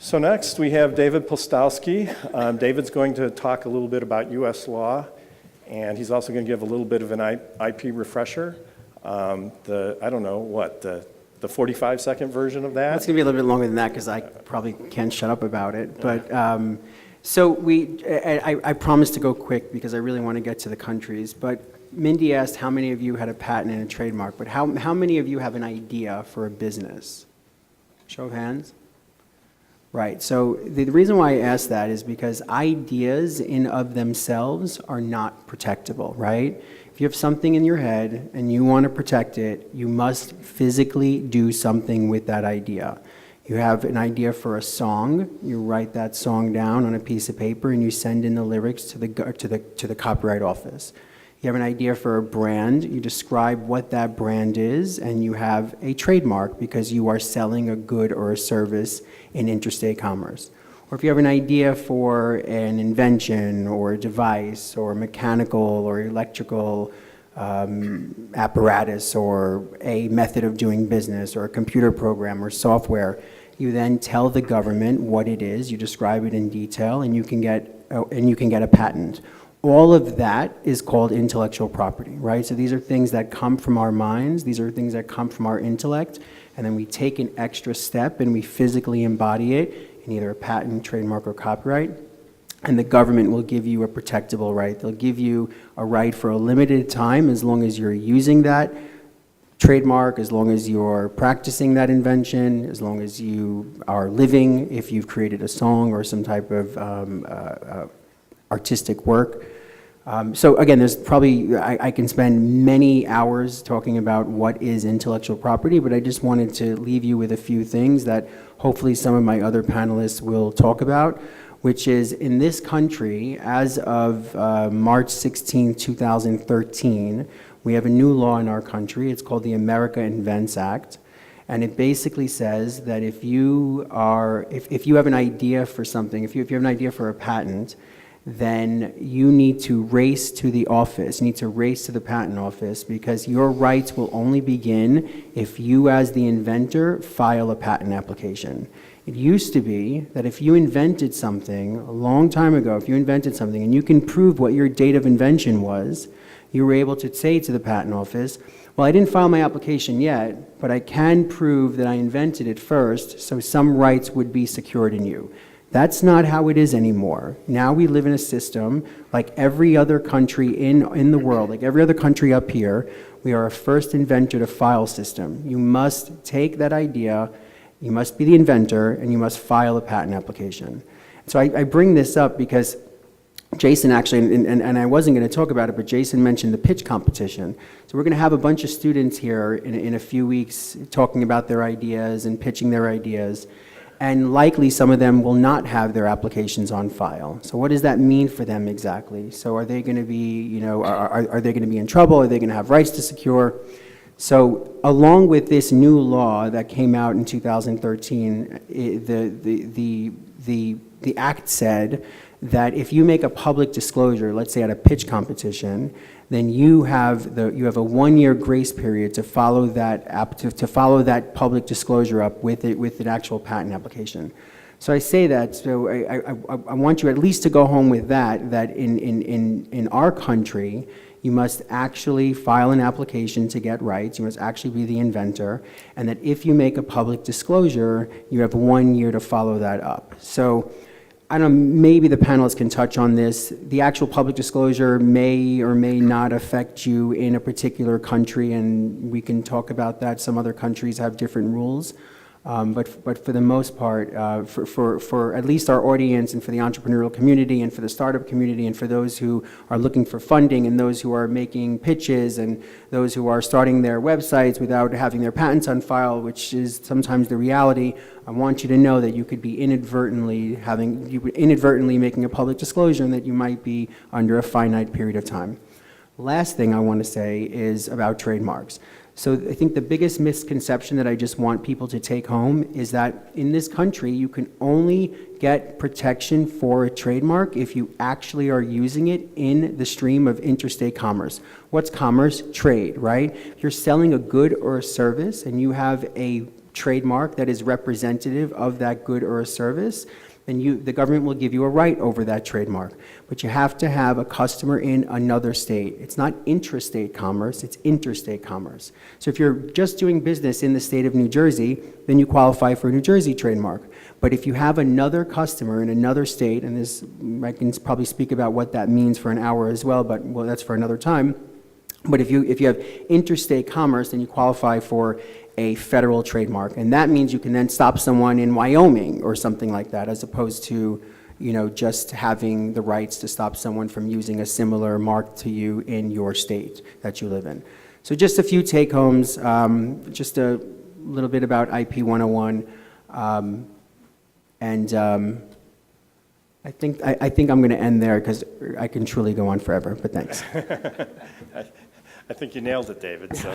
So next we have David Postolski. David's going to talk a little bit about U.S. law, and he's also going to give a little bit of an IP refresher. The 45-second version of that. It's going to be a little bit longer than that because I probably can't shut up about it. But I promised to go quick because I really want to get to the countries. But Mindy asked how many of you had a patent and a trademark, but how many of you have an idea for a business? Show of hands. Right, so the reason why I asked that is because ideas in of themselves are not protectable, right? If you have something in your head and you want to protect it, you must physically do something with that idea. You have an idea for a song, you write that song down on a piece of paper and you send in the lyrics to the Copyright Office. You have an idea for a brand, you describe what that brand is, and you have a trademark because you are selling a good or a service in interstate commerce. Or if you have an idea for an invention or a device or mechanical or electrical apparatus or a method of doing business or a computer program or software, you then tell the government what it is, you describe it in detail, and you can get a patent. All of that is called intellectual property, right? So these are things that come from our minds, these are things that come from our intellect, and then we take an extra step and we physically embody it in either a patent, trademark, or copyright, and the government will give you a protectable right. They'll give you a right for a limited time as long as you're using that trademark, as long as you're practicing that invention, as long as you are living, if you've created a song or some type of artistic work. So again, there's probably, I can spend many hours talking about what is intellectual property, but I just wanted to leave you with a few things that hopefully some of my other panelists will talk about, which is in this country, as of March 16, 2013, we have a new law in our country. It's called the America Invents Act. And it basically says that if you have an idea for something, if you have an idea for a patent, then you need to race to the office, you need to race to the patent office because your rights will only begin if you as the inventor file a patent application. It used to be that if you invented something a long time ago, if you invented something and you can prove what your date of invention was, you were able to say to the patent office, well, I didn't file my application yet, but I can prove that I invented it first, so some rights would be secured in you. That's not how it is anymore. Now we live in a system like every other country in the world, like every other country up here, we are a first inventor to file system. You must take that idea, you must be the inventor, and you must file a patent application. So I bring this up because Jason actually, and I wasn't going to talk about it, but Jason mentioned the pitch competition. So we're going to have a bunch of students here in a few weeks talking about their ideas and pitching their ideas. And likely some of them will not have their applications on file. So what does that mean for them exactly? So are they going to be, are they going to be in trouble? Are they going to have rights to secure? So along with this new law that came out in 2013, the act said that if you make a public disclosure, let's say at a pitch competition, then you have a 1-year grace period to follow that public disclosure up with an actual patent application. So I say that, so I want you at least to go home with that in our country, you must actually file an application to get rights, you must actually be the inventor, and that if you make a public disclosure, you have 1 year to follow that up. So I don't know, maybe the panelists can touch on this. The actual public disclosure may or may not affect you in a particular country, and we can talk about that. Some other countries have different rules. But for the most part, for at least our audience and for the entrepreneurial community and for the startup community and for those who are looking for funding and those who are making pitches and those who are starting their websites without having their patents on file, which is sometimes the reality, I want you to know that you could be inadvertently making a public disclosure and that you might be under a finite period of time. Last thing I want to say is about trademarks. So I think the biggest misconception that I just want people to take home is that in this country, you can only get protection for a trademark if you actually are using it in the stream of interstate commerce. What's commerce? Trade, right? If you're selling a good or a service and you have a trademark that is representative of that good or a service, then the government will give you a right over that trademark. But you have to have a customer in another state. It's not intrastate commerce, it's interstate commerce. So if you're just doing business in the state of New Jersey, then you qualify for a New Jersey trademark. But if you have another customer in another state, and this, I can probably speak about what that means for an hour as well, but well, that's for another time. But if you have interstate commerce, then you qualify for a federal trademark, and that means you can then stop someone in Wyoming or something like that, as opposed to, just having the rights to stop someone from using a similar mark to you in your state that you live in. So just a few take-homes, just a little bit about IP 101, and I think I'm going to end there because I can truly go on forever, but thanks. I think you nailed it, David. So.